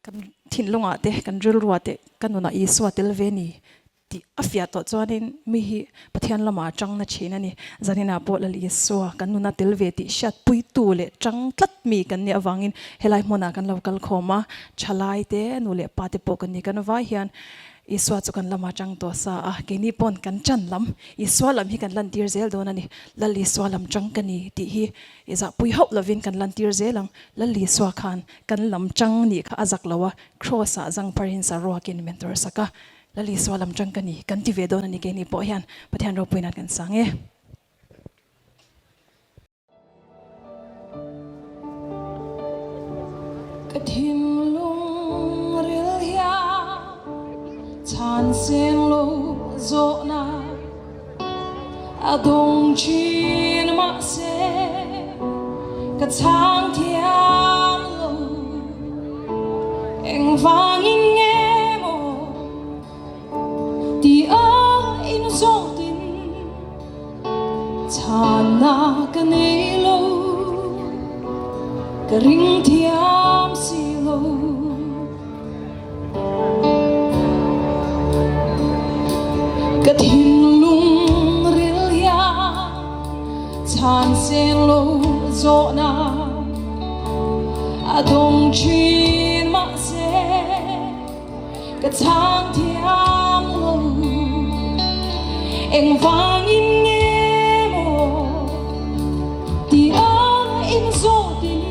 kan thin lunga te kan ril ruate kanuna ISUA TEL veni ti afia to chuanin mi hi pathian lama atangna thina ni zanina po la ISUA kanuna TEL ve ti shat pui tu le tang tlat mi kan ni awangin helai mona kan local khoma chalai te nu le pate po kan ni kan vai hian ISUA chu kan lama tang to sa a keni pon kan chan lam ISUA lam hi kan lan tir zel don ani lal ISUA lam tang kani ti hi iza pui hop lovin kan lan tir zelang lal ISUA khan kan lam tang ni kha azak lawa cross a jang parin sa ro kin mentor saka lal ISUA lam tang kani kan ti ve don ani keni po hian pathian ro puinat kan sange Kathim lung ril ya chan sen lo zo na adong chin ma se ka chang thiam lo eng vang in nghe mo ti a in zo tin chan na ka nei lo ka ring thiam si lo ka thin lung ril ya chan sen lo zo na adong chin ma se ka chang thiam lo eng vang in nghe mo ti a in zo tin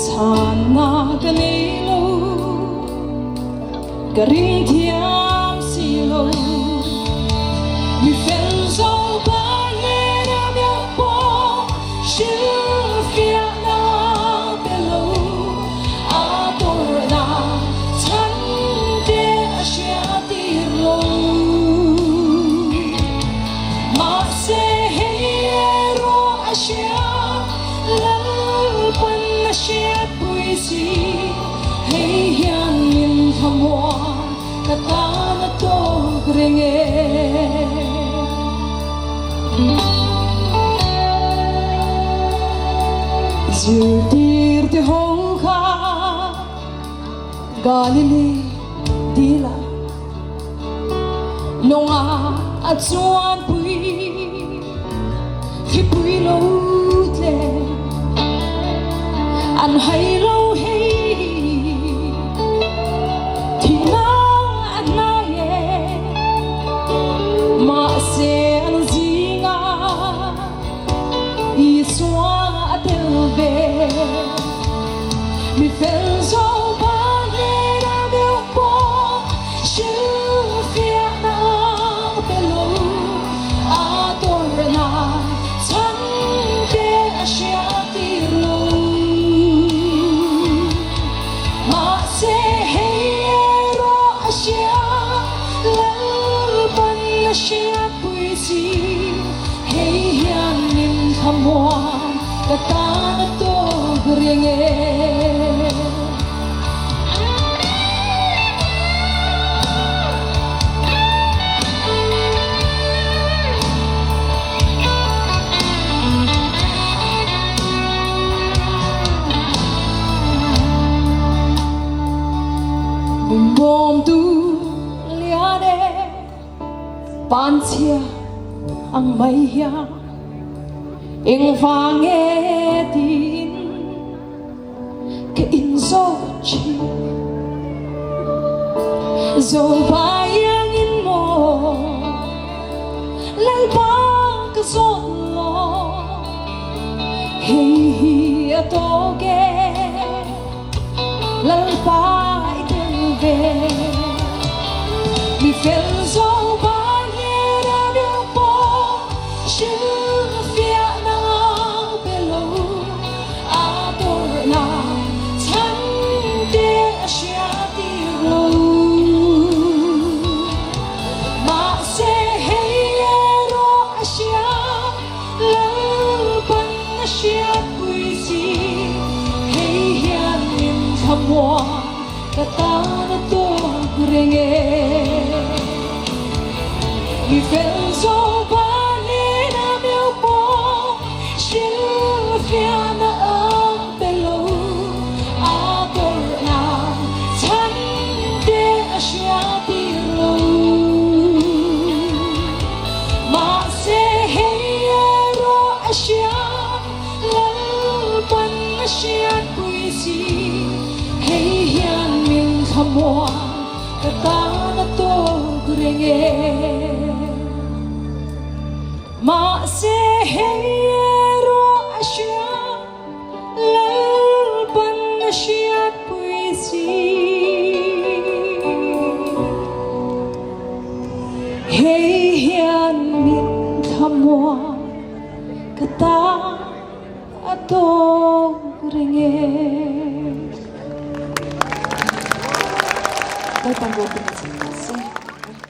chan na ka nei lo ka ring thiam si lo mi fen zo ba le na mya po shi fia na pe lo a tor na chan de a sha ti lo ma se he ro a sha la pan na sha pui si hey hian min thamwa ka ta na to grenge Zirtir te hong kha Galilee dila Nonga at suan pui Khi pui lo tle An hay lo hay Thì nang at na ye Ma se an zinga ISUA TEL ve mi fel zo ba le na meu po shi fia na pe lo a tor na chan de a sha ti lo ma se hey ro a sha la ban na sha pui si hey hian nim thamwa ka ta na to grenge bum bom tu lia de pan chia ang mai ya eng vang e tin ke in zo chi zo bayang in mo lal ba ka zo lo hey hi to ge lal ba i ten ve mi fel zo ba ye ra de po shi fia na pe lo a tor na chan de a sha ti lo ma se hey ro a sha la ban a sha pui si hey hian nim thamwa ka ta na to grenge mi fel zo ba le na meu po shi fia na pe lo a tor thamwa kata na to grenge ma se hero asya lalban asya puisi hey hian min thamwa kata ato ringe. Đây toàn bộ